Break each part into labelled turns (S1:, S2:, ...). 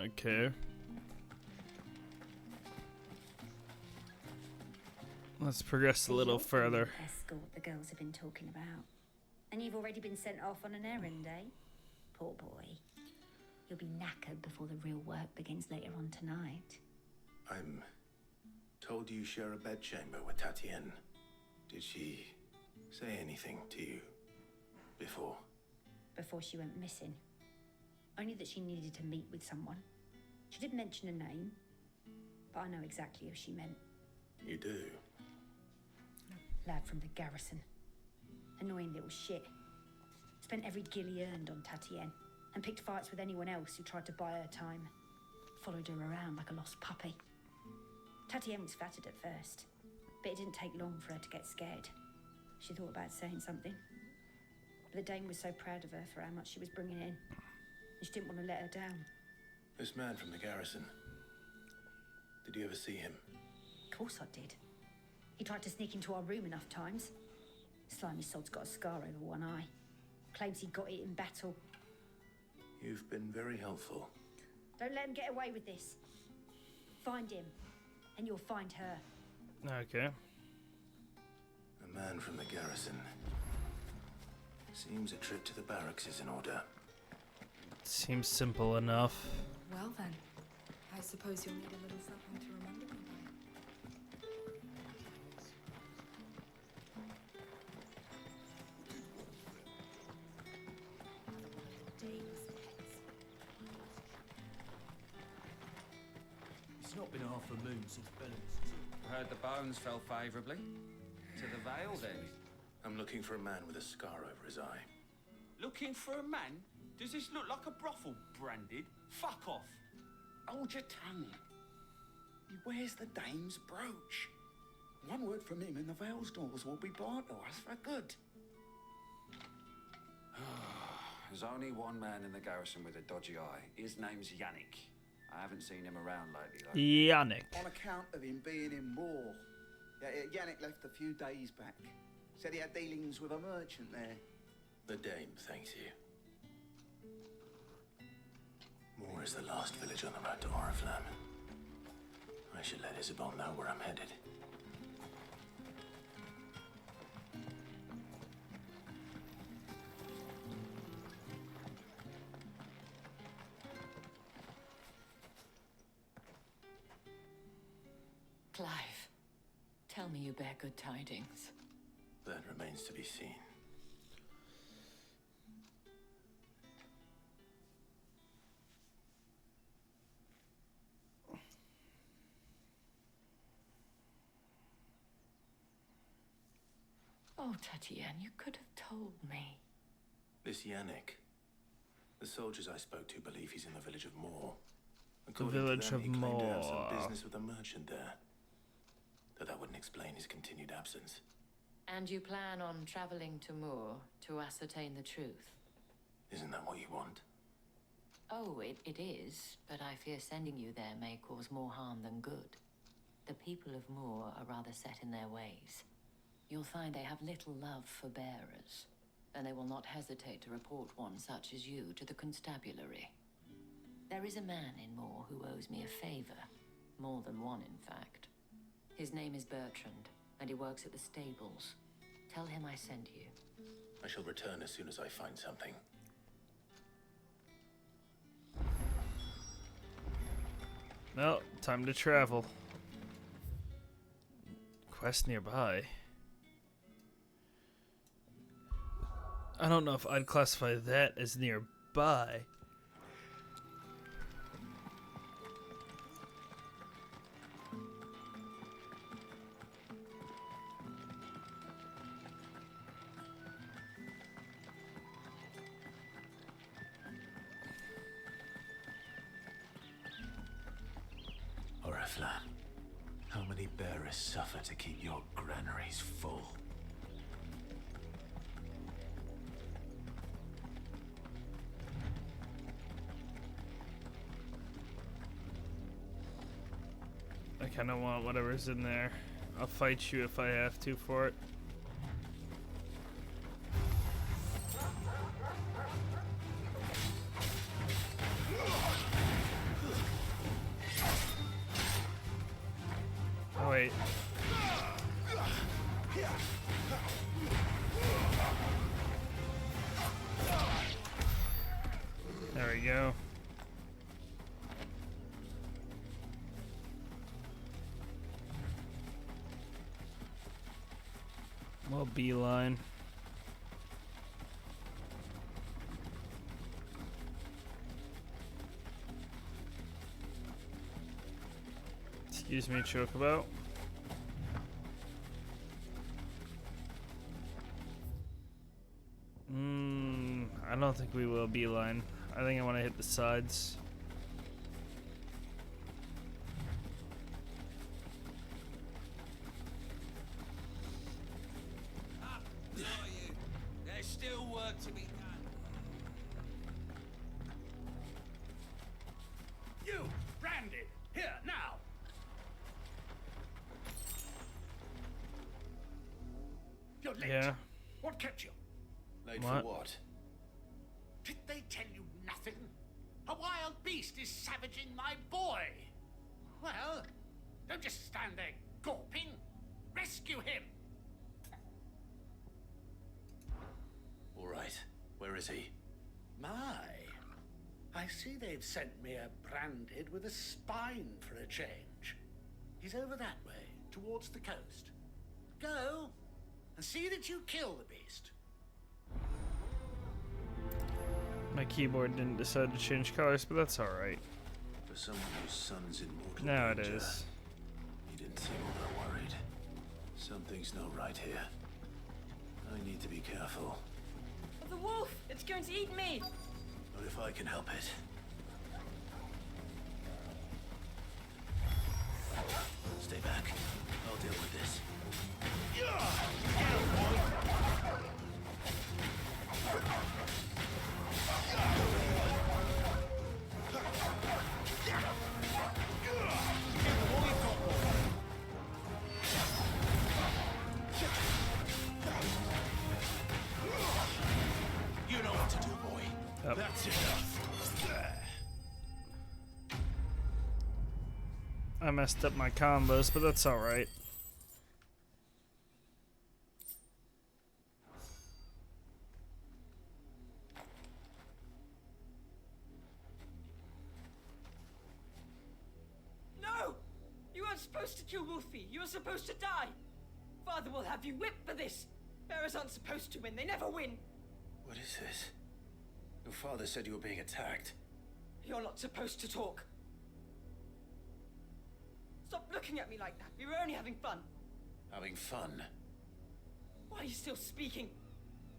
S1: Okay. Let's progress a little further.
S2: Escort the girls have been talking about. And you've already been sent off on an errand, eh? Poor boy. You'll be knackered before the real work begins later on tonight.
S3: I'm told you share a bedchamber with Tatienne. Did she say anything to you before?
S2: Before she went missing. Only that she needed to meet with someone. She did mention a name, but I know exactly who she meant.
S3: You do?
S2: Lad from the garrison. Annoying little shit. Spent every guil he earned on Tatienne, and picked fights with anyone else who tried to buy her time. Followed her around like a lost puppy. Tatienne was flattered at first, but it didn't take long for her to get scared. She thought about saying something. But the dame was so proud of her for how much she was bringing in, and she didn't want to let her down.
S3: This man from the garrison, did you ever see him?
S2: Of course I did. He tried to sneak into our room enough times. Slimy sod's got a scar over one eye. Claims he got it in battle.
S3: You've been very helpful.
S2: Don't let him get away with this. Find him, and you'll find her.
S1: Okay.
S3: A man from the garrison. Seems a trip to the barracks is in order.
S1: Seems simple enough.
S4: Well then, I suppose you'll need a little something to remember me by.
S5: It's not been half a moon since Bellum's.
S6: Heard the bones fell favourably. To the Vale, then.
S3: I'm looking for a man with a scar over his eye.
S5: Looking for a man? Does this look like a brothel, Branded? Fuck off!
S7: Hold your tongue. He wears the dame's brooch. One word from him and the Vale's doors will be barred to us for good.
S6: There's only one man in the garrison with a dodgy eye. His name's Yannick. I haven't seen him around lately, though.
S1: Yannick.
S7: On account of him being in war. Yannick left a few days back. Said he had dealings with a merchant there.
S3: The dame thanks you. Moor is the last village on the road to Oriflamme. I should let Isabel know where I'm headed.
S8: Clive, tell me you bear good tidings.
S3: That remains to be seen.
S8: Oh, Tatienne, you could have told me.
S3: This Yannick. The soldiers I spoke to believe he's in the village of Moor.
S1: The village of
S3: he claimed to have some
S1: Moor.
S3: business with a merchant there. Though that wouldn't explain his continued absence.
S8: And you plan on traveling to Moor to ascertain the truth?
S3: Isn't that what you want?
S8: Oh, it is, but I fear sending you there may cause more harm than good. The people of Moor are rather set in their ways. You'll find they have little love for bearers, and they will not hesitate to report one such as you to the constabulary. There is a man in Moor who owes me a favor. More than one, in fact. His name is Bertrand, and he works at the stables. Tell him I sent you.
S3: I shall return as soon as I find something.
S1: Well, time to travel. Quest nearby. I don't know if I'd classify that as nearby.
S3: Oriflamme, how many bearers suffer to keep your granaries full?
S1: I kind of want whatever's in there. I'll fight you if I have to for it. right. There we go. Well, beeline. Excuse me, Chocobo. I don't think we will beeline. I think I want to hit the sides.
S5: There's still work to be done.
S7: You, branded, here, now! You're late.
S1: Yeah.
S7: What kept you?
S3: Late
S1: What?
S3: for what?
S7: Did they tell you nothing? A wild beast is savaging my boy. Well, don't just stand there gawping. Rescue him.
S3: All right. Where is he?
S7: My, I see they've sent me a branded with a spine for a change. He's over that way, towards the coast. Go, and see that you kill the beast.
S1: My keyboard didn't decide to change colors, but that's alright.
S3: For someone whose son's in mortal
S1: Now it
S3: danger,
S1: is.
S3: He didn't seem all that worried. Something's not right here. I need to be careful.
S9: The wolf! It's going to eat me!
S3: But if I can help it. Stay back. I'll deal with this.
S5: You know what to do, boy.
S1: Yep.
S5: That's enough.
S1: I messed up my combos, but that's alright.
S9: No! You weren't supposed to kill Wolfie. You were supposed to die. Father will have you whipped for this. Bearers aren't supposed to win. They never win.
S3: What is this? Your father said you were being attacked.
S9: You're not supposed to talk. Stop looking at me like that. We were only having fun.
S3: Having fun?
S9: Why are you still speaking?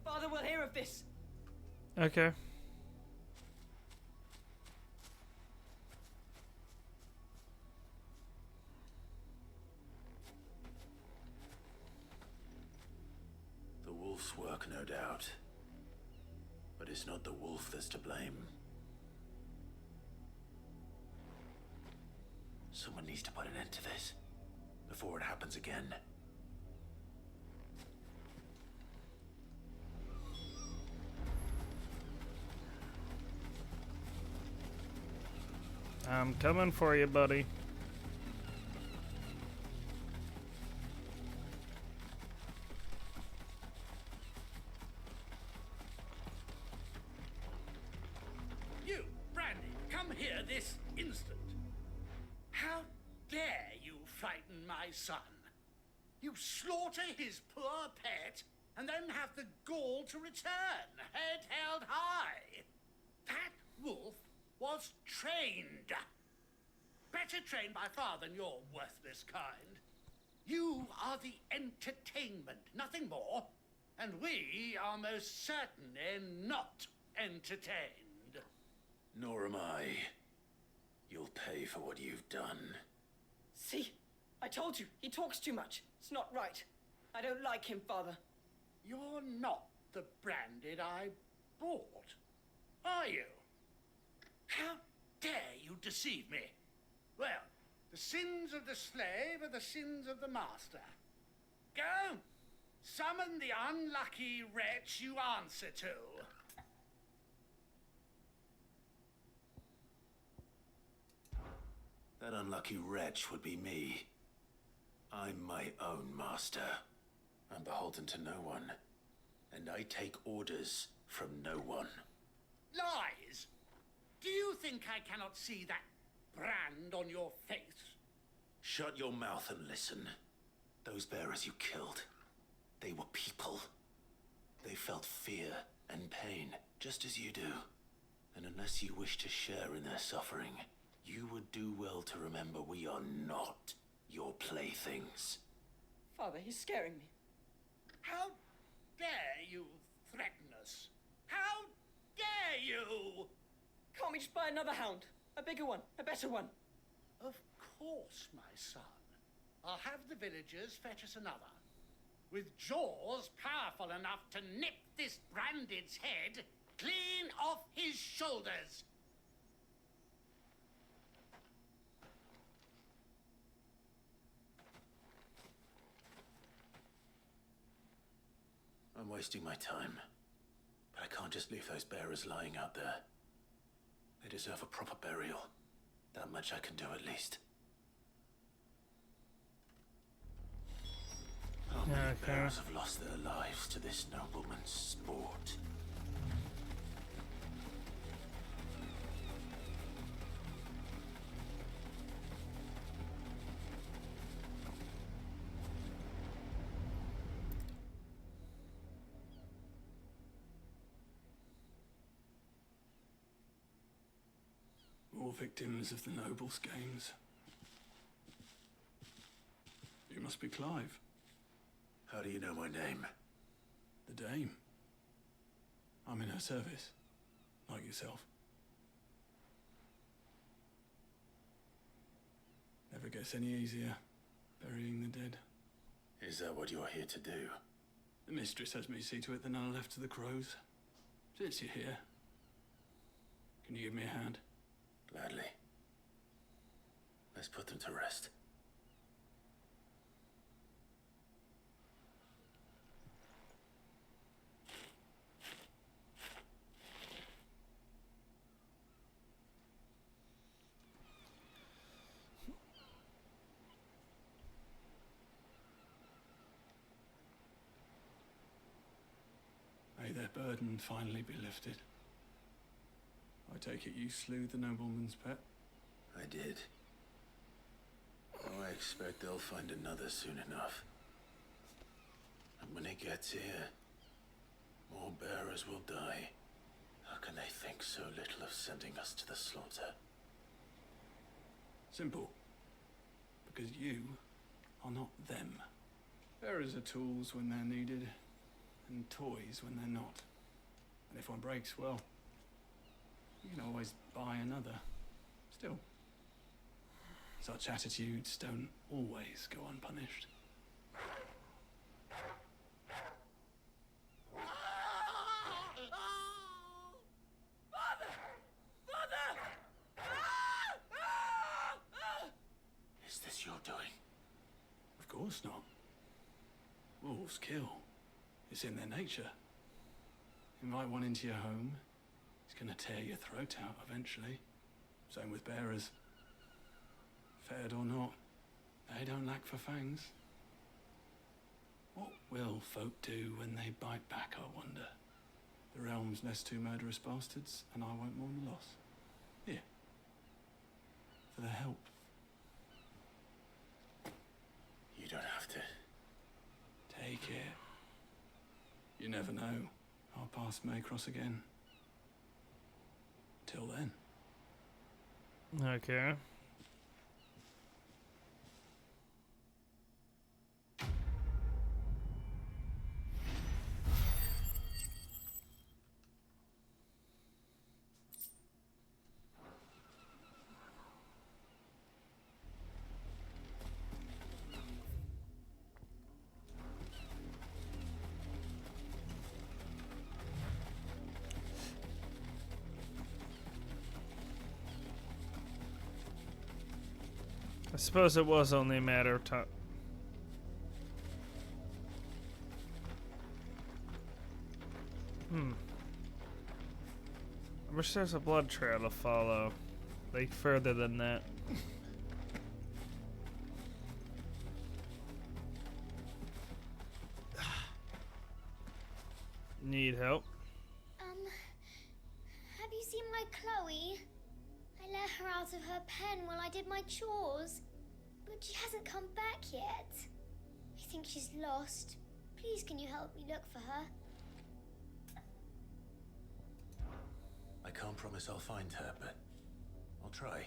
S9: Father will hear of this.
S1: Okay.
S3: The wolf's work, no doubt. But it's not the wolf that's to blame. Someone needs to put an end to this before it happens again.
S1: I'm coming for you, buddy.
S7: You, Brandy, come here this instant. How dare you frighten my son? You slaughter his poor pet and then have the gall to return, head held high. That wolf was trained. Better trained by far than your worthless kind. You are the entertainment, nothing more. And we are most certainly not entertained.
S3: Nor am I. You'll pay for what you've done.
S9: See? I told you. He talks too much. It's not right. I don't like him, Father.
S7: You're not the branded I bought, are you? How dare you deceive me? Well, the sins of the slave are the sins of the master. Go! Summon the unlucky wretch you answer to.
S3: That unlucky wretch would be me. I'm my own master. I'm beholden to no one. And I take orders from no one.
S7: Lies! Do you think I cannot see that brand on your face?
S3: Shut your mouth and listen. Those bearers you killed, they were people. They felt fear and pain, just as you do. And unless you wish to share in their suffering, you would do well to remember we are not your playthings.
S9: Father, he's scaring me.
S7: How dare you threaten us? How dare you?
S9: Can't we just buy another hound? A bigger one, a better one.
S7: Of course, my son. I'll have the villagers fetch us another. With jaws powerful enough to nip this Branded's head clean off his shoulders.
S3: I'm wasting my time. But I can't just leave those bearers lying out there. They deserve a proper burial. That much I can do at least. How many bearers have lost their lives to this nobleman's sport?
S10: All victims of the nobles' games. You must be Clive.
S3: How do you know my name?
S10: The Dame. I'm in her service, like yourself. Never gets any easier, burying the dead.
S3: Is that what you're here to do?
S10: The mistress has me see to it that none are left to the crows. Since you're here, can you give me a hand?
S3: Gladly. Let's put them to rest.
S10: May their burden finally be lifted. I take it you slew the nobleman's pet?
S3: I did. Oh, I expect they'll find another soon enough. And when it gets here, more bearers will die. How can they think so little of sending us to the slaughter?
S10: Simple. Because you are not them. Bearers are tools when they're needed, and toys when they're not. And if one breaks, well, you can always buy another. Still, such attitudes don't always go unpunished.
S9: Father! Father!
S3: Is this your doing?
S10: Of course not. Wolves kill. It's in their nature. Invite one into your home, he's gonna tear your throat out eventually. Same with bearers. Fed or not, they don't lack for fangs. What will folk do when they bite back, I wonder? The realm's less two murderous bastards, and I won't mourn the loss. Here. For their help.
S3: You don't have to.
S10: Take it. You never know. Our paths may cross again. Till then.
S1: Okay. I suppose it was only a matter of time. I wish there's a blood trail to follow. Like, further than that. Need help?
S11: Have you seen my Chloe? I let her out of her pen while I did my chores, but she hasn't come back yet. I think she's lost. Please, can you help me look for her?
S3: I can't promise I'll find her, but I'll try.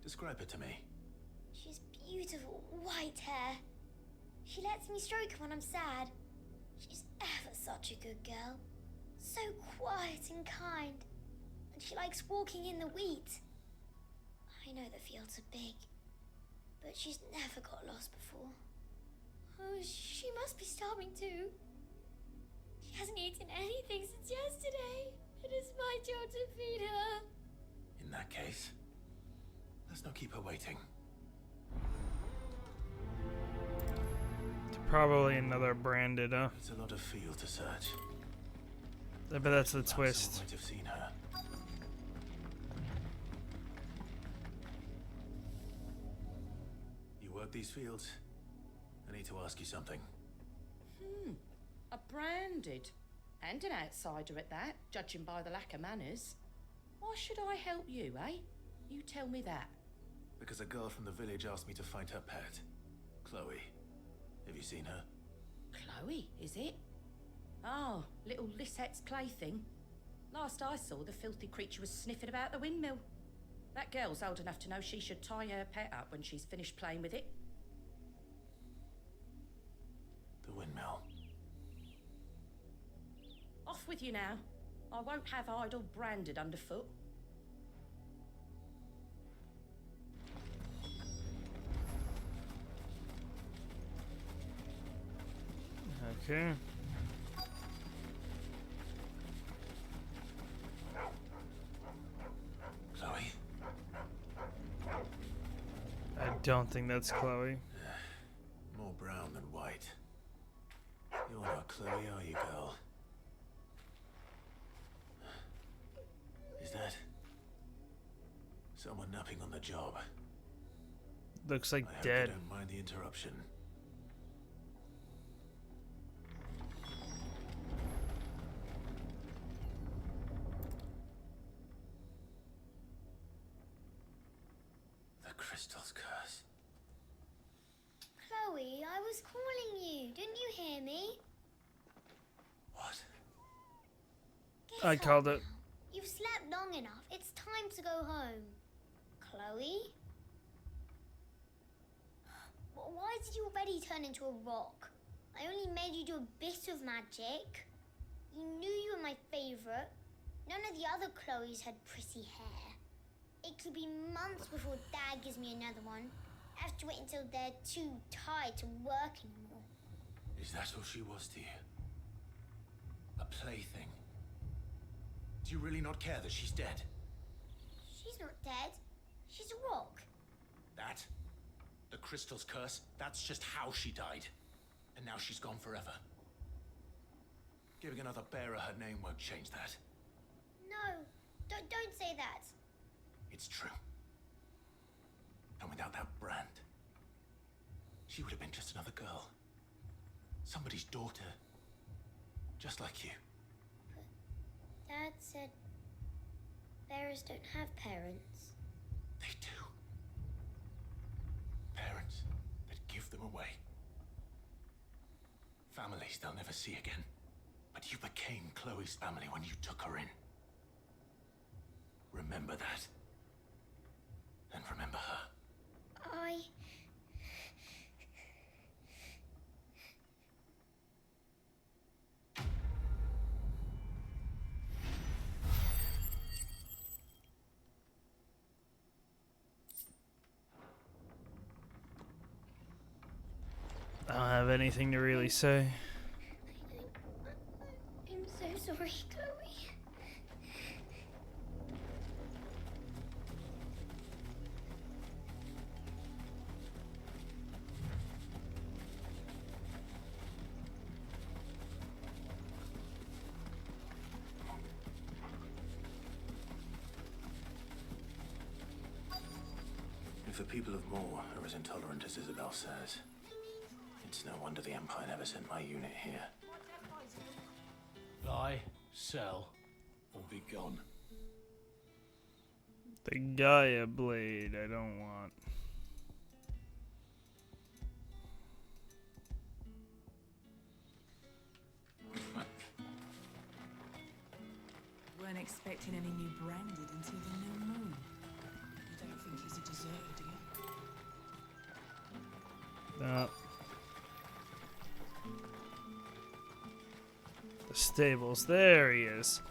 S3: Describe her to me.
S11: She's beautiful white hair. She lets me stroke her when I'm sad. She's ever such a good girl. So quiet and kind. And she likes walking in the wheat. I know the fields are big, but she's never got lost before. Oh, she must be starving too. She hasn't eaten anything since yesterday. It is my job to feed her.
S3: In that case, let's not keep her waiting.
S1: It's probably another branded, huh?
S3: It's a lot of field to search.
S1: I bet that's the
S3: Perhaps
S1: twist.
S3: someone might have seen her. You work these fields? I need to ask you something.
S12: A branded. And an outsider at that, judging by the lack of manners. Why should I help you, eh? You tell me that.
S3: Because a girl from the village asked me to find her pet, Chloe. Have you seen her?
S12: Chloe, is it? Oh, little Lisette's plaything. Last I saw, the filthy creature was sniffing about the windmill. That girl's old enough to know she should tie her pet up when she's finished playing with it.
S3: The windmill.
S12: Off with you now. I won't have idle branded underfoot.
S1: Okay.
S3: Chloe?
S1: I don't think that's Chloe.
S3: More brown than white. You're not Chloe, are you, girl? Is that someone napping on the job?
S1: Looks like
S3: I hope
S1: dead.
S3: you don't mind the interruption. The crystal's curse.
S11: Chloe, I was calling you. Didn't you hear me?
S3: What?
S11: Get
S1: I
S11: up
S1: called it.
S11: now. You've slept long enough. It's time to go home. Chloe? Why did you already turn into a rock? I only made you do a bit of magic. You knew you were my favorite. None of the other Chloes had pretty hair. It could be months before Dad gives me another one. I have to wait until they're too tired to work anymore.
S3: Is that all she was to you? A plaything? Do you really not care that she's dead?
S11: She's not dead. She's a rock.
S3: That? The crystal's curse? That's just how she died. And now she's gone forever. Giving another bearer her name won't change that.
S11: No, don't say that.
S3: It's true. And without that brand, she would have been just another girl. Somebody's daughter. Just like you.
S11: Dad said bearers don't have parents.
S3: They do. Parents that give them away. Families they'll never see again. But you became Chloe's family when you took her in. Remember that. And remember her.
S1: I don't have anything to really say.
S11: I'm so sorry, Chloe.
S3: If the people of Moor are as intolerant as Isabel says, it's no wonder the Empire never sent my unit here.
S7: Buy, sell, or be gone.
S1: The Gaia blade I don't want.
S4: Weren't expecting any new branded until the new moon. You don't think he's a deserter, do you?
S1: No. The stables. There he is.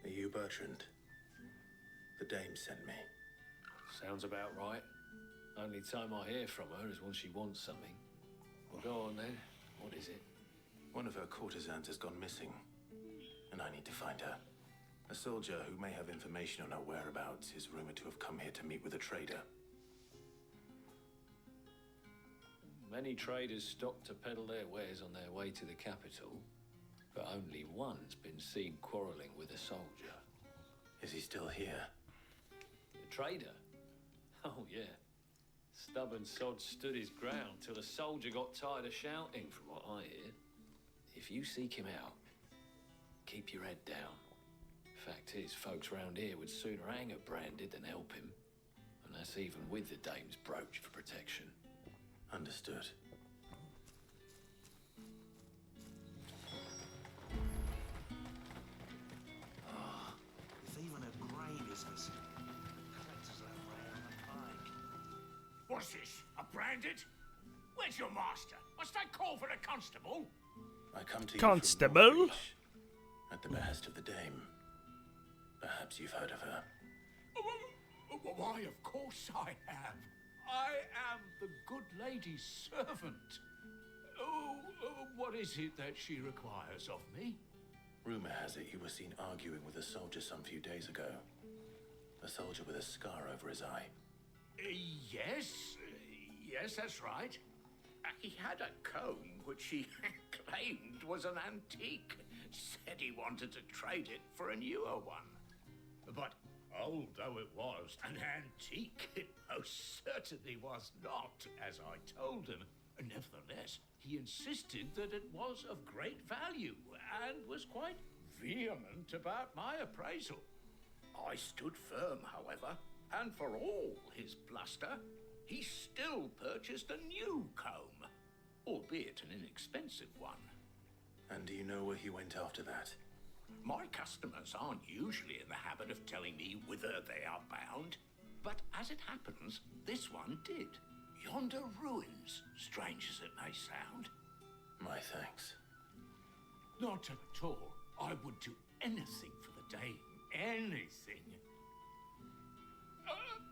S3: Are you Bertrand? The dame sent me.
S13: Sounds about right. Only time I hear from her is when she wants something. Well, go on then. What is it?
S3: One of her courtesans has gone missing, and I need to find her. A soldier who may have information on her whereabouts is rumored to have come here to meet with a trader.
S13: Many traders stop to peddle their wares on their way to the capital, but only one's been seen quarreling with a soldier.
S3: Is he still here?
S13: The trader? Oh, yeah. Stubborn sod stood his ground till the soldier got tired of shouting, from what I hear. If you seek him out, keep your head down. Fact is, folks round here would sooner hang a branded than help him. And that's even with the dame's brooch for protection.
S3: Understood.
S7: If even a grave is missing, collectors are around the pike. What's this? A branded? Where's your master? Must I call for a constable?
S3: I come to you
S1: Constable?
S3: from Northreach, at the behest of the dame. Perhaps you've heard of her.
S7: Why, of course I have. I am the good lady's servant. What is it that she requires of me?
S3: Rumor has it you were seen arguing with a soldier some few days ago. A soldier with a scar over his eye.
S7: Yes, that's right. He had a comb which he claimed was an antique. Said he wanted to trade it for a newer one. But old though it was, an antique it most certainly was not, as I told him. Nevertheless, he insisted that it was of great value and was quite vehement about my appraisal. I stood firm, however, and for all his bluster, he still purchased a new comb, albeit an inexpensive one.
S3: And do you know where he went after that?
S7: My customers aren't usually in the habit of telling me whither they are bound, but as it happens, this one did. Yonder ruins, strange as it may sound.
S3: My thanks.
S7: Not at all. I would do anything for the dame. Anything.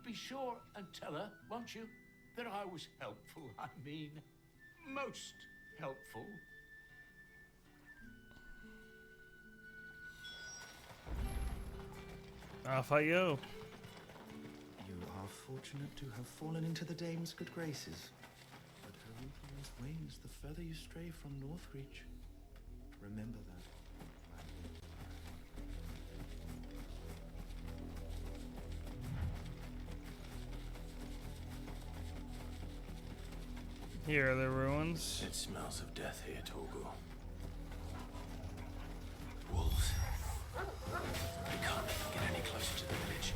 S7: Be sure and tell her, won't you, that I was helpful. I mean, most helpful.
S1: Off I go.
S14: You are fortunate to have fallen into the dame's good graces. But her influence wanes the further you stray from Northreach. Remember that.
S1: Here are the ruins.
S3: It smells of death here, Torgal. Wolves. We can't get any closer to the village.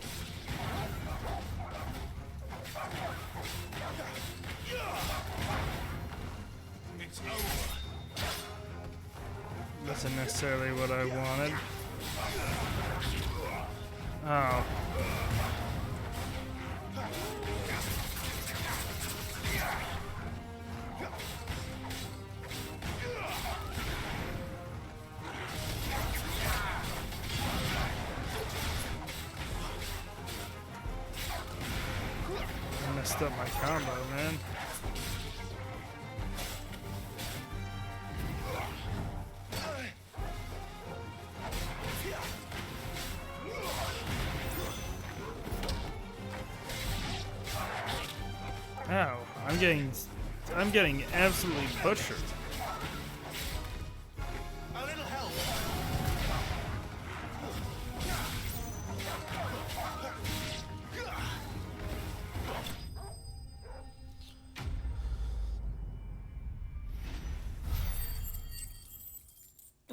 S7: It's over.
S1: Wasn't necessarily what I wanted. Oh. I messed up my combo, man. Ow, I'm getting absolutely butchered.
S7: A little help.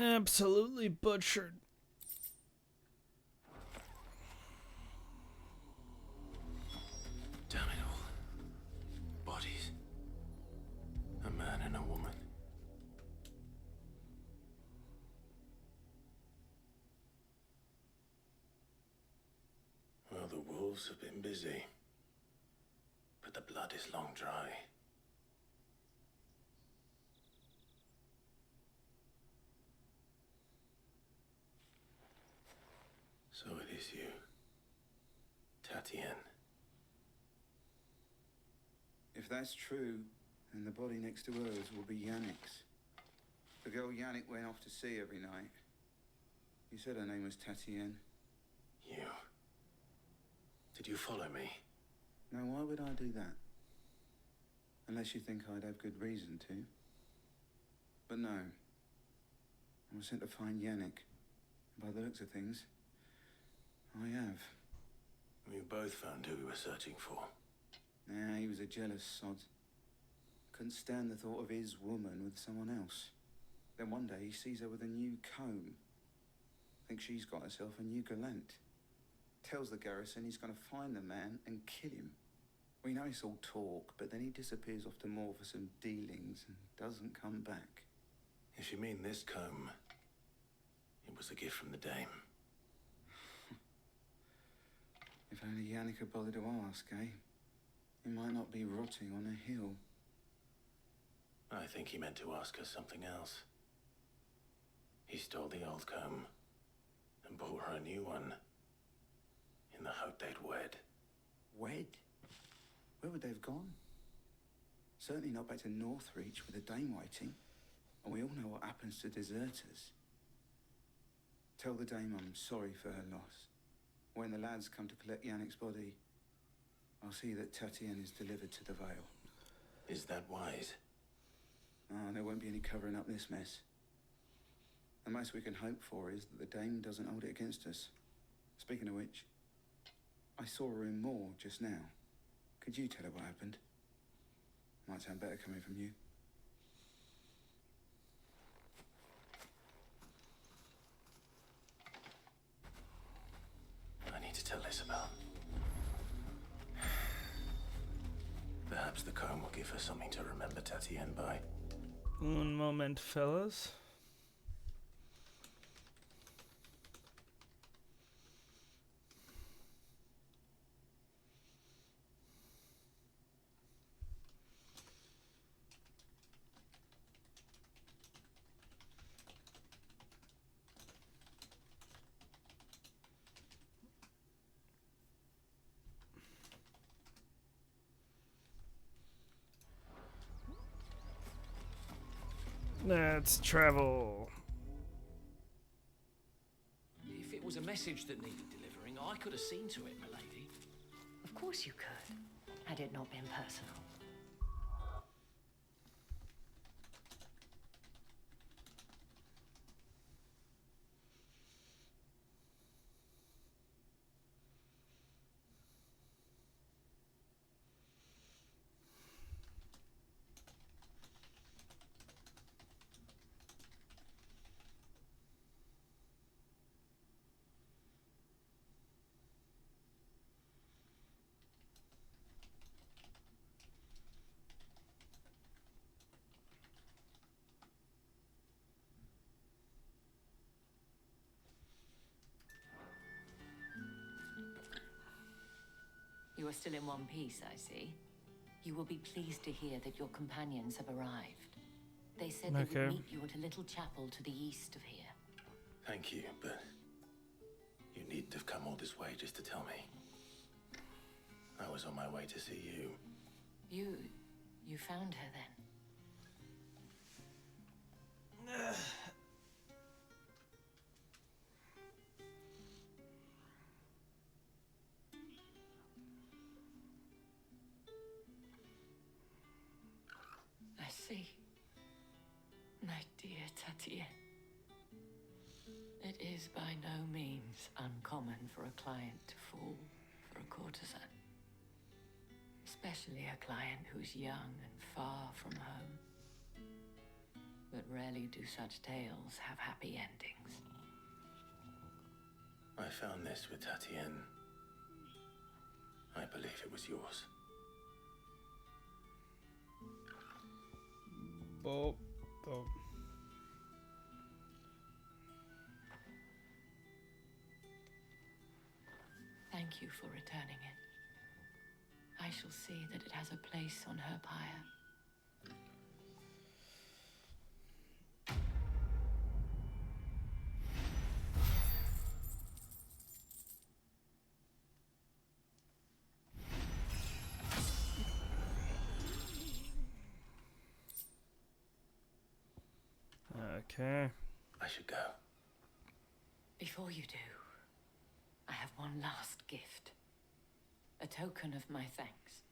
S1: Absolutely butchered.
S3: Damn it all. Bodies. A man and a woman. Well, the wolves have been busy. But the blood is long dry. So it is you, Tatienne.
S15: If that's true, then the body next to hers will be Yannick's. The girl Yannick went off to sea every night. You said her name was Tatienne.
S3: You. Did you follow me?
S15: Now, why would I do that? Unless you think I'd have good reason to. But no. I was sent to find Yannick. By the looks of things, I have.
S3: We both found who we were searching for.
S15: Nah, he was a jealous sod. Couldn't stand the thought of his woman with someone else. Then one day he sees her with a new comb. Thinks she's got herself a new gallant. Tells the garrison he's going to find the man and kill him. We know it's all talk, but then he disappears off to Moor for some dealings and doesn't come back.
S3: If you mean this comb, it was a gift from the dame.
S15: If only Yannick had bothered to ask, eh? He might not be rotting on a hill.
S3: I think he meant to ask her something else. He stole the old comb and bought her a new one in the hope they'd wed.
S15: Wed? Where would they have gone? Certainly not back to Northreach with a dame waiting. And we all know what happens to deserters. Tell the dame I'm sorry for her loss. When the lads come to collect Yannick's body, I'll see that Tatienne is delivered to the Vale.
S3: Is that wise?
S15: Ah, there won't be any covering up this mess. The most we can hope for is that the dame doesn't hold it against us. Speaking of which, I saw her in Moor just now. Could you tell her what happened? Might sound better coming from you.
S3: I need to tell Isabel. Perhaps the comb will give her something to remember Tatienne by.
S1: Un moment, fellas. Let's travel.
S13: If it was a message that needed delivering, I could have seen to it, milady.
S8: Of course you could, had it not been personal. You are still in one piece, I see. You will be pleased to hear that your companions have arrived. They said they would meet you at a little chapel to the east of here.
S3: Thank you, but you needn't have come all this way just to tell me. I was on my way to see you.
S8: You found her then? I see. My dear Tatienne. It is by no means uncommon for a client to fall for a courtesan. Especially a client who's young and far from home. but rarely do such tales have happy endings.
S3: I found this with Tatienne. I believe it was yours.
S1: Boop, boop.
S8: Thank you for returning it. I shall see that it has a place on her pyre.
S1: Okay.
S3: I should go.
S8: Before you do, I have one last gift. A token of my thanks.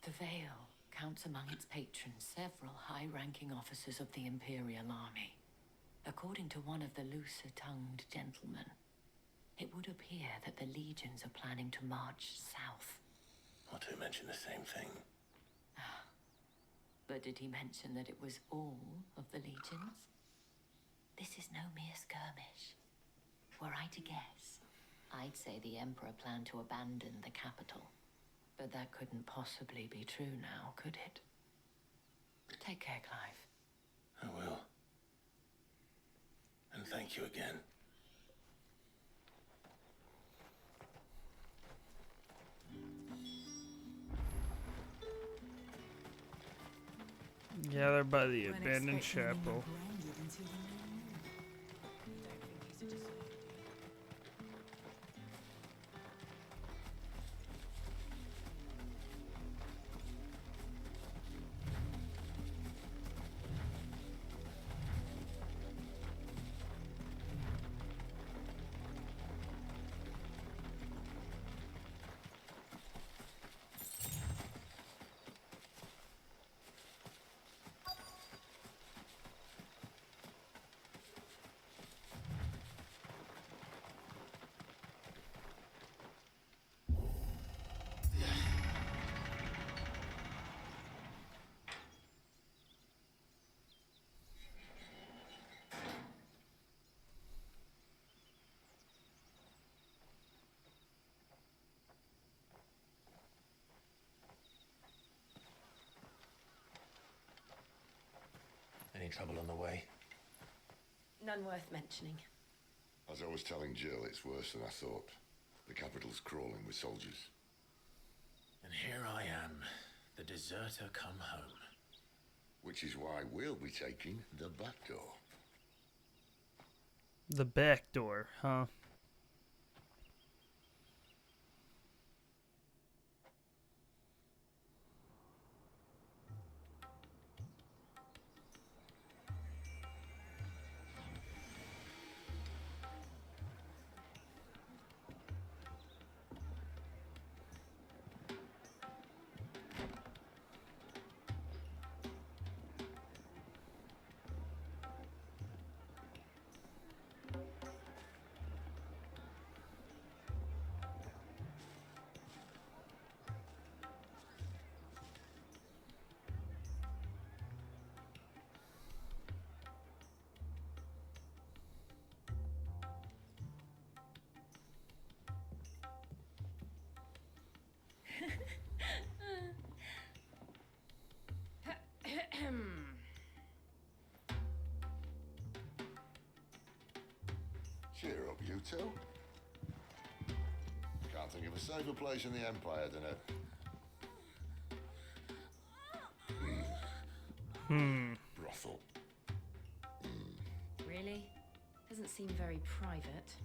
S8: The Vale counts among its patrons several high-ranking officers of the Imperial Army. According to one of the looser-tongued gentlemen, it would appear that the legions are planning to march south.
S3: Not to mention the same thing.
S8: But did he mention that it was all of the legions? This is no mere skirmish. Were I to guess, I'd say the Emperor planned to abandon the capital. But that couldn't possibly be true now, could it? Take care, Clive.
S3: I will. And thank you again.
S1: Gather by the abandoned chapel.
S3: Any trouble on the way?
S12: None worth mentioning.
S16: As I was telling Jill, it's worse than I thought. The capital's crawling with soldiers.
S3: And here I am, the deserter come home.
S16: Which is why we'll be taking the back door.
S1: The back door, huh?
S16: Cheer up, you two. Can't think of a safer place in the Empire than a... brothel.
S12: Really? Doesn't seem very private.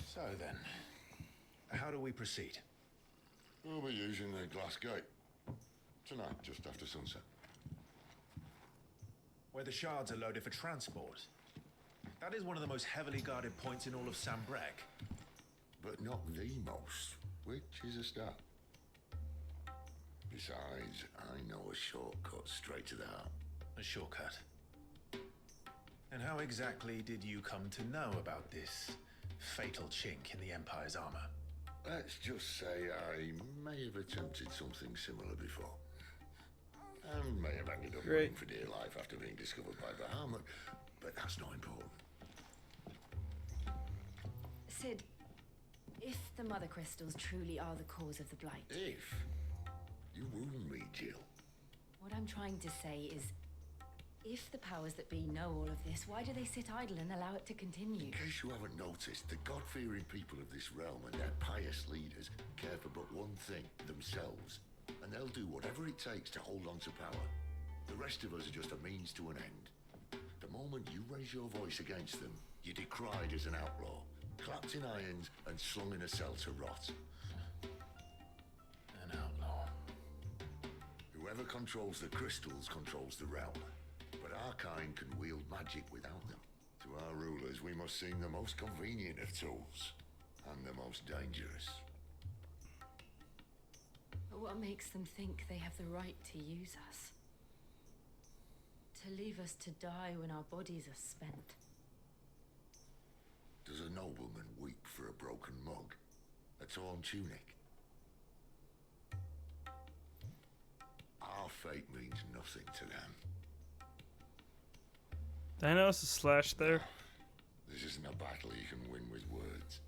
S3: So then, how do we proceed?
S16: We'll be using the glass gate. Tonight, just after sunset.
S17: Where the shards are loaded for transport. That is one of the most heavily guarded points in all of Sambrek.
S16: But not the most, which is a start. Besides, I know a shortcut straight to the heart.
S3: A shortcut?
S17: And how exactly did you come to know about this fatal chink in the Empire's armor?
S16: Let's just say I may have attempted something similar before. And may have ended up running for dear life after being discovered by Bahamut, but that's not important.
S2: Sid, if the Mother Crystals truly are the cause of the Blight...
S16: If? You wound me, Jill.
S2: What I'm trying to say is, if the powers that be know all of this, why do they sit idle and allow it to continue?
S16: In case you haven't noticed, the God-fearing people of this realm and their pious leaders care for but one thing, themselves. And they'll do whatever it takes to hold on to power. The rest of us are just a means to an end. The moment you raise your voice against them, you're decried as an outlaw, clapped in irons and slung in a cell to rot.
S17: An outlaw.
S16: Whoever controls the crystals controls the realm. But our kind can wield magic without them. To our rulers, we must seem the most convenient of tools. And the most dangerous.
S2: But what makes them think they have the right to use us? To leave us to die when our bodies are spent?
S16: Does a nobleman weep for a broken mug? A torn tunic? Our fate means nothing to them.
S1: Did I notice a slash there?
S16: This isn't a battle you can win with words.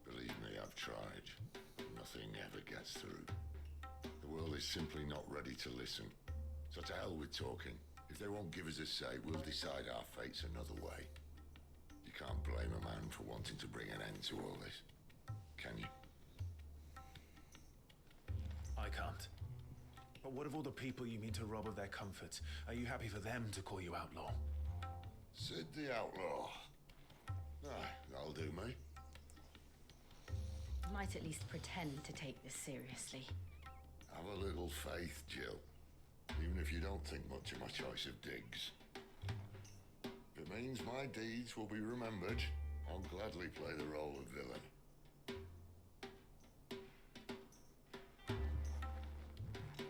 S16: Believe me, I've tried. Nothing ever gets through. The world is simply not ready to listen. So to hell with talking. If they won't give us a say, we'll decide our fates another way. You can't blame a man for wanting to bring an end to all this, can you?
S17: I can't. But what of all the people you mean to rob of their comforts? Are you happy for them to call you outlaw?
S16: Sid the Outlaw. Aye, that'll do me.
S2: Might at least pretend to take this seriously.
S16: Have a little faith, Jill. Even if you don't think much of my choice of digs. If it means my deeds will be remembered, I'll gladly play the role of villain.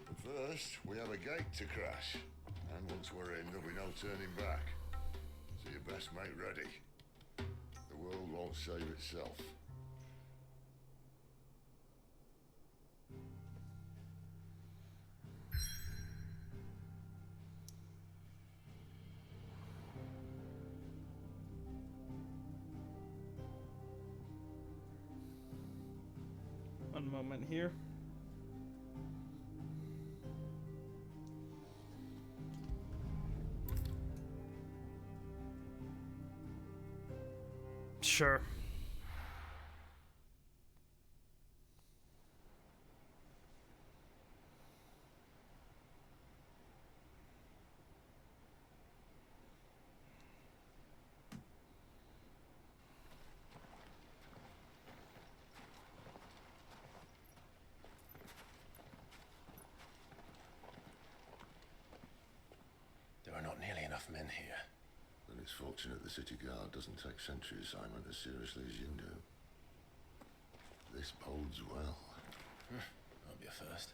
S16: But first, we have a gate to crash. And once we're in, there'll be no turning back. So you best make ready. The world won't save itself.
S1: One moment here. Sure.
S17: There are not nearly enough men here.
S16: Then it's fortunate the city guard doesn't take sentry assignment as seriously as you do. This bodes well.
S17: Won't be a first.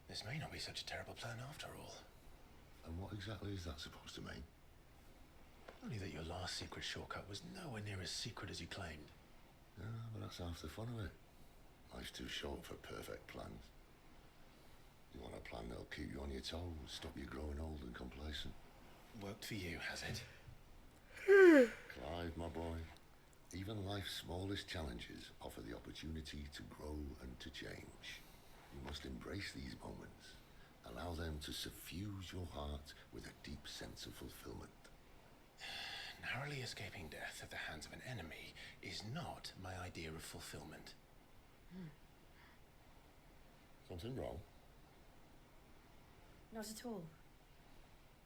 S17: This may not be such a terrible plan after all.
S16: And what exactly is that supposed to mean?
S17: Only that your last secret shortcut was nowhere near as secret as you claimed.
S16: Yeah, but that's half the fun of it. Life's too short for perfect plans. You want a plan that'll keep you on your toes, stop you growing old and complacent.
S17: Worked for you, has it?
S16: Clive, my boy, even life's smallest challenges offer the opportunity to grow and to change. You must embrace these moments. Allow them to suffuse your heart with a deep sense of fulfillment.
S17: Narrowly escaping death at the hands of an enemy is not my idea of fulfillment.
S16: Something wrong?
S2: Not at all.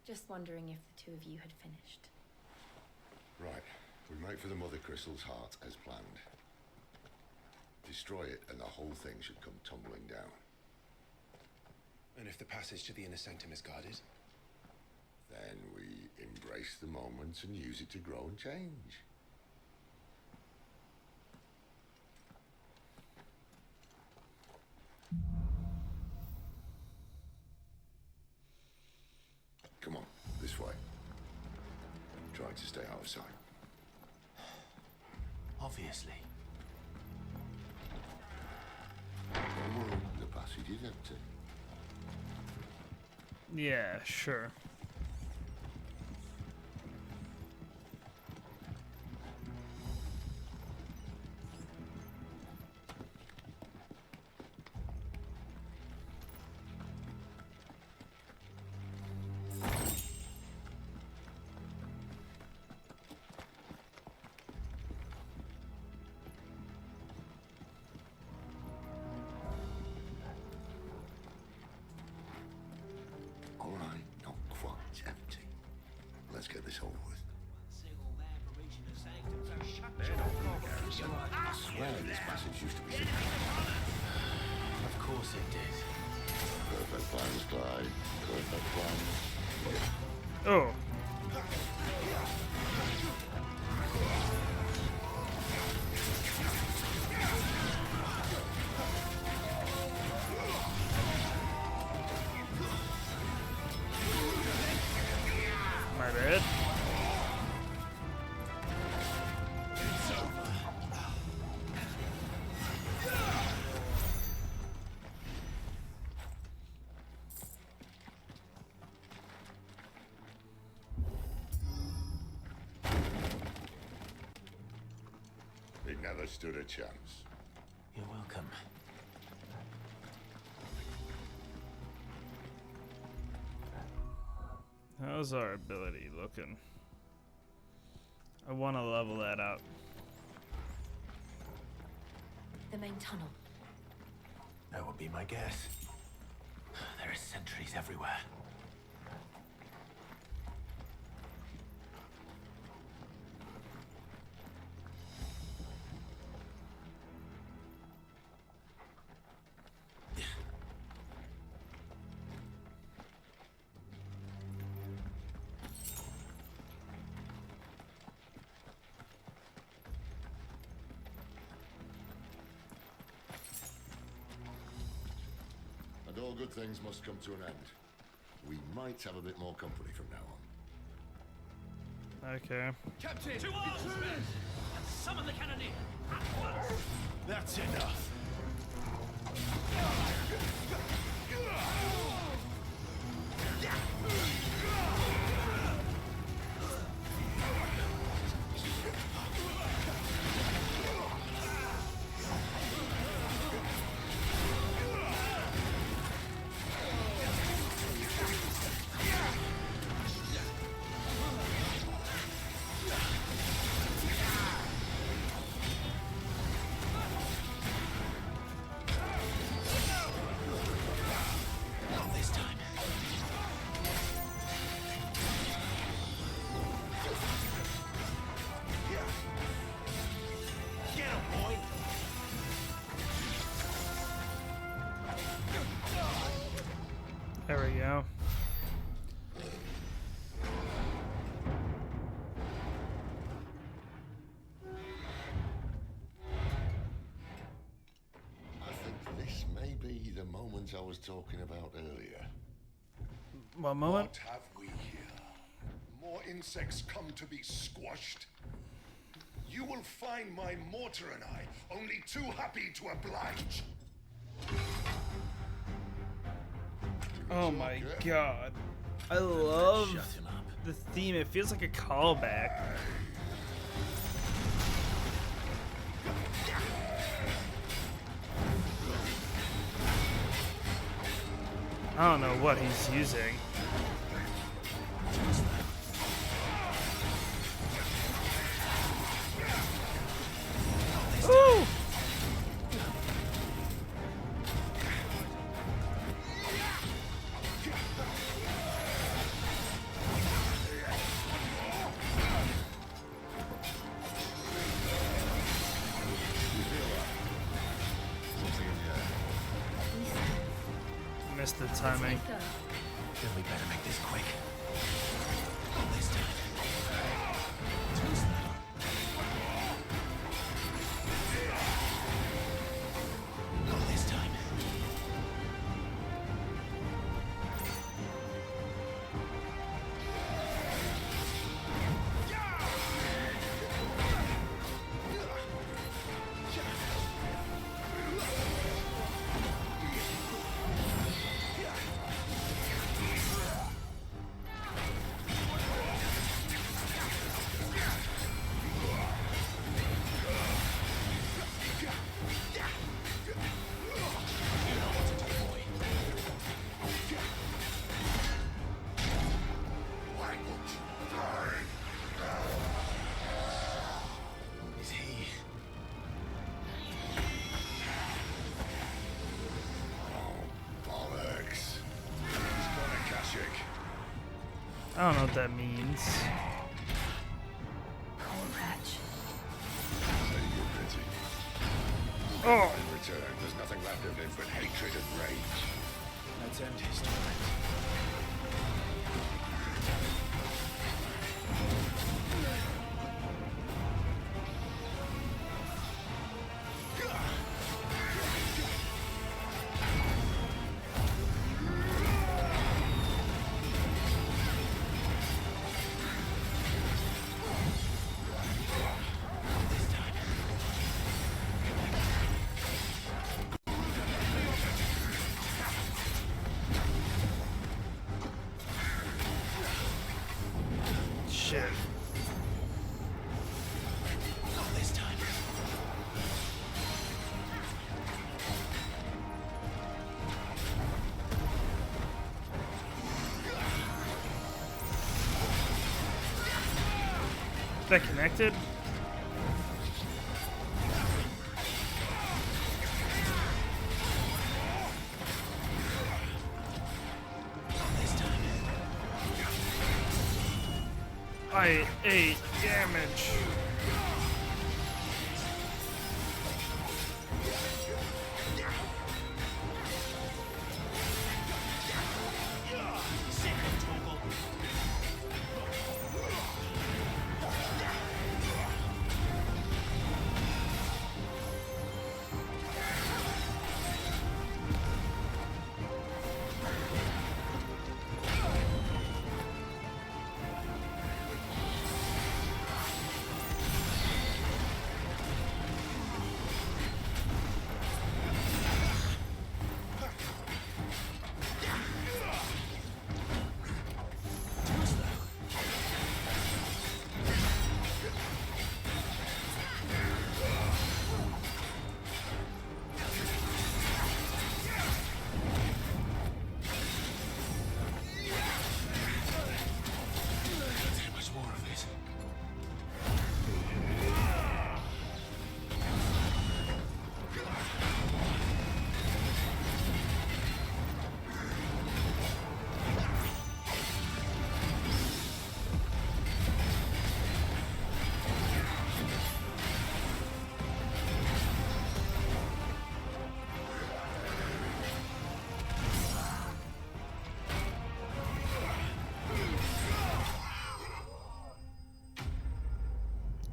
S2: Just wondering if the two of you had finished.
S16: Right. We make for the Mother Crystal's heart as planned. Destroy it and the whole thing should come tumbling down.
S17: And if the passage to the inner sanctum is guarded?
S16: Then we embrace the moment and use it to grow and change. Come on, this way. tried to stay out of sight.
S3: Obviously.
S16: Oh, the passage is empty.
S1: Yeah, sure.
S16: All right, not quite empty. Let's get this over with. I swear this passage used to be secret.
S3: Of course it did.
S16: Perfect plans, Clyde. Perfect plans.
S1: Oh. My bad.
S16: It never stood a chance.
S3: You're welcome.
S1: How's our ability looking? I want to level that up.
S2: The main tunnel.
S3: That would be my guess. There are sentries everywhere.
S16: And all good things must come to an end. We might have a bit more company from now on.
S1: Okay.
S5: Captain! To arms, men! And summon the cannoneer! At once!
S3: That's enough. Not this time. Get him, boy!
S1: There we go.
S16: I think this may be the moment I was talking about earlier.
S1: One moment.
S16: What have we here? More insects come to be squashed? You will find my mortar and I only too happy to oblige.
S1: Oh my god. I love the theme. It feels like a callback. I don't know what he's using. Ooh! Missed the timing.
S3: Then we better make this quick. Not this time. Too slow. Not this time.
S1: I don't know what that means.
S2: Poor wretch.
S16: Say you're busy.
S1: Oh!
S16: In return, there's nothing left of him but hatred and rage.
S17: Let's end his torment.
S1: Shit.
S17: Not this time.
S1: Is that connected? I 8 damage.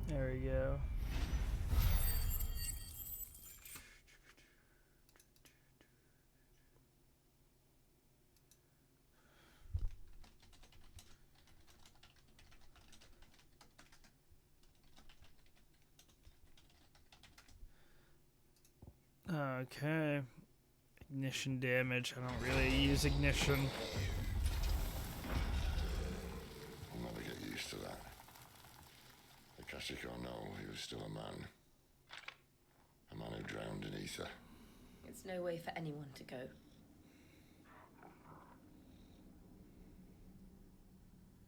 S1: There we go. Okay. Ignition damage. I don't really use ignition.
S16: I'll never get used to that. Akashic or no, he was still a man. A man who drowned in ether.
S12: It's no way for anyone to go.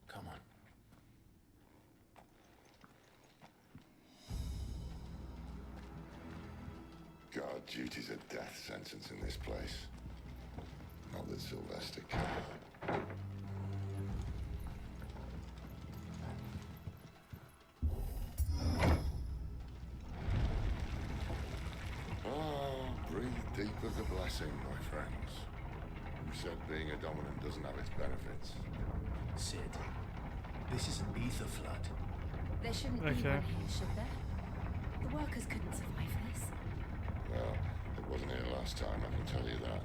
S17: Come on.
S16: God, duty's a death sentence in this place. Not that Sylvester cared. Breathe deep of the blessing, my friends. Who said being a dominant doesn't have its benefits?
S17: Sid, this is an ether flood.
S2: There shouldn't be one here, should there? The workers couldn't survive this.
S16: Well, it wasn't here last time, I can tell you that.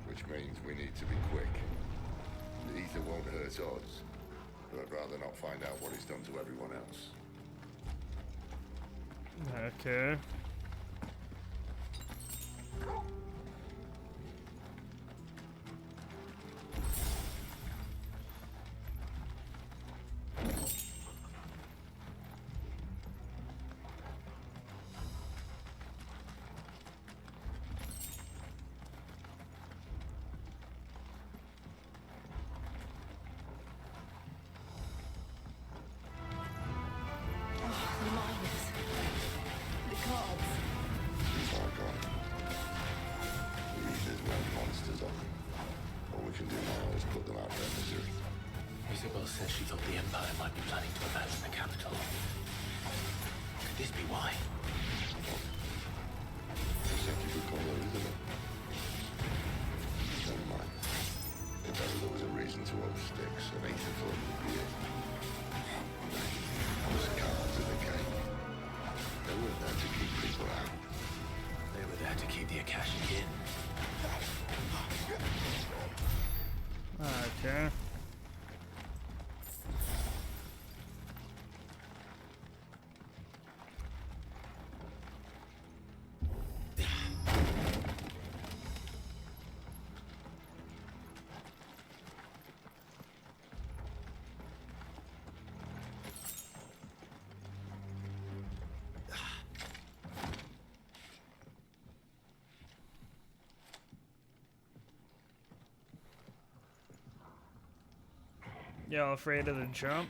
S16: Which means we need to be quick. The ether won't hurt us, but I'd rather not find out what it's done to everyone else.
S1: Okay.
S17: idea cashing in.
S1: Okay. Y'all afraid of the jump?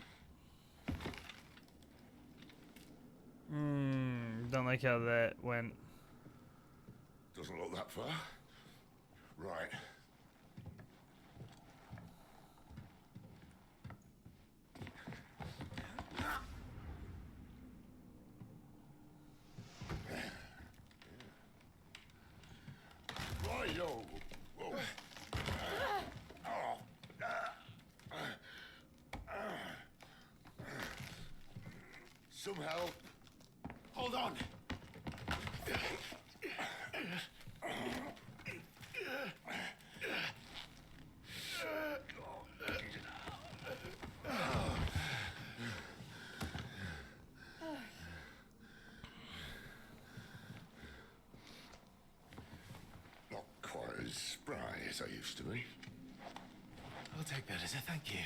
S1: Don't like how that went.
S16: Doesn't look that far. Right. Right-o. Whoa. Some help.
S3: Hold on.
S16: Not quite as spry as I used to be.
S17: I'll take that as a thank you.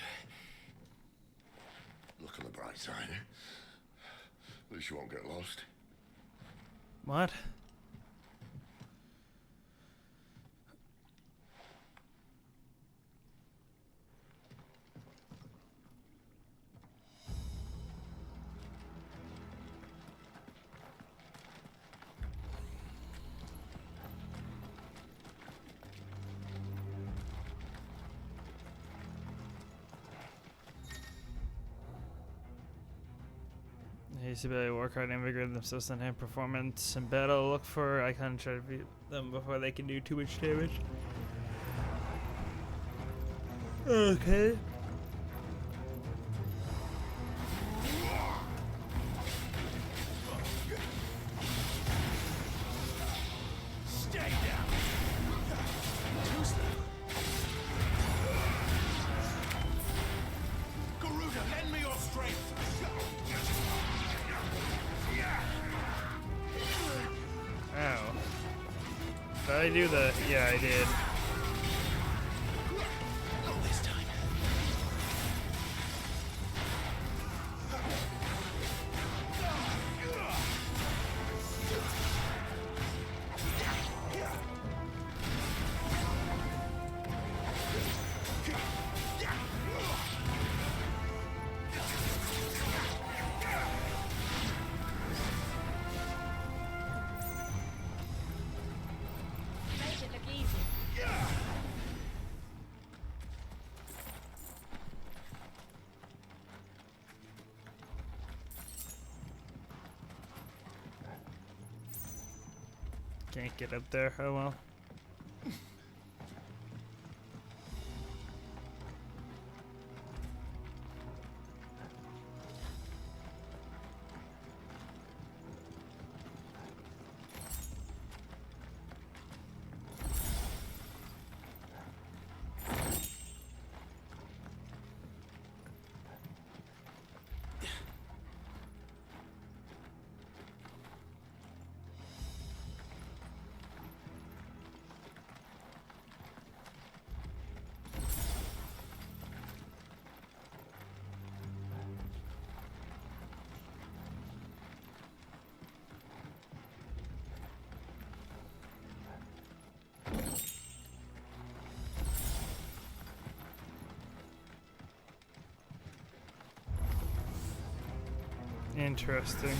S16: Look on the bright side, eh? At least you won't get lost.
S1: What? His ability to work hard and invigorate themselves in hand performance and battle. Look for icon and try to beat them before they can do too much damage. Okay.
S3: Stay down. Too slow. Garuda, lend me your strength.
S1: Ow. Did I do the... Yeah, I did.
S3: Not this time.
S2: Make it look easy.
S1: Can't get up there. Oh well. Interesting.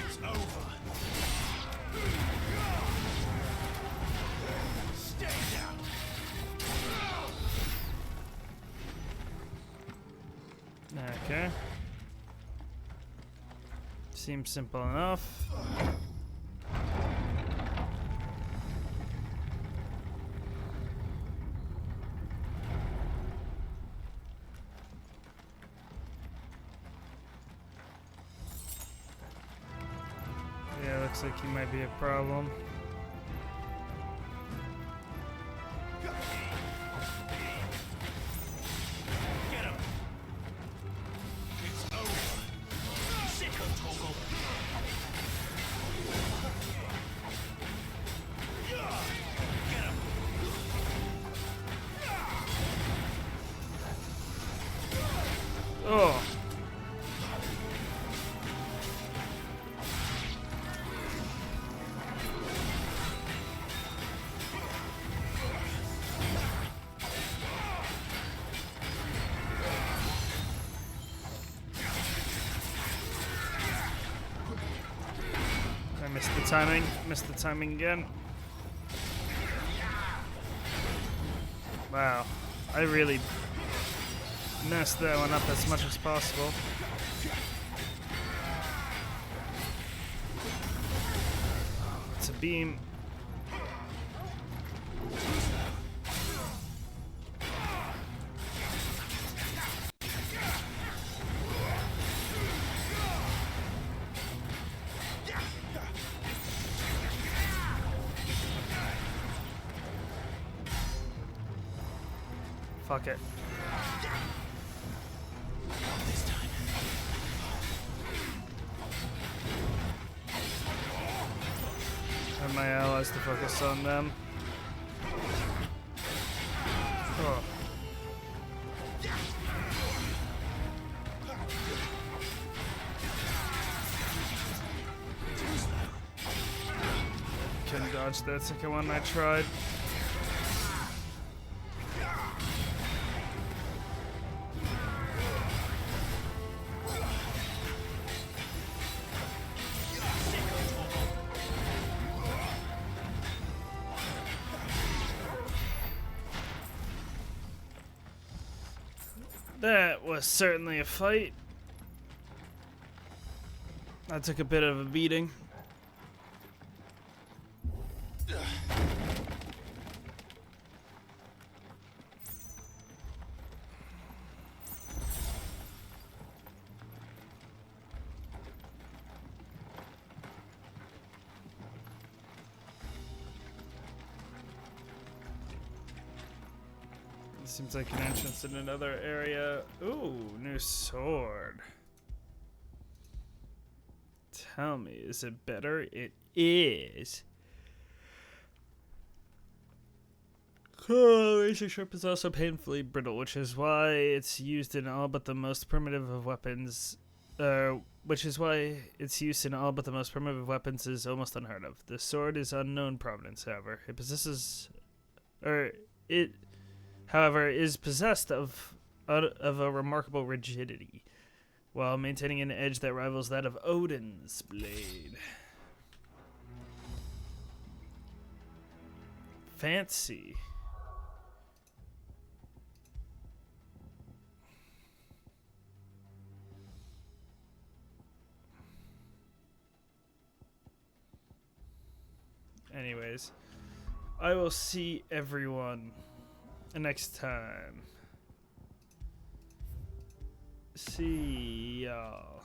S3: It's over. Stay down.
S1: Okay. Seems simple enough. looks like he might be a problem.
S7: Get him! It's over. Sicko Toggle. Get him!
S1: Oh. I missed the timing. Missed the timing again. Wow. I really messed that one up as much as possible. It's a beam. Fuck it. And my allies to focus on them. Oh. Couldn't dodge that second one I tried. That was certainly a fight. I took a bit of a beating. Seems like an entrance in another area. Ooh, new sword. Tell me, is it better? It is. Oh, razor sharp is also painfully brittle, which is why it's used in all but the most primitive of weapons. Which is why its use in all but the most primitive weapons is almost unheard of. The sword is unknown provenance, however. It possesses, however, is possessed of a remarkable rigidity, while maintaining an edge that rivals that of Odin's blade. Fancy. Anyways, I will see everyone next time. See y'all.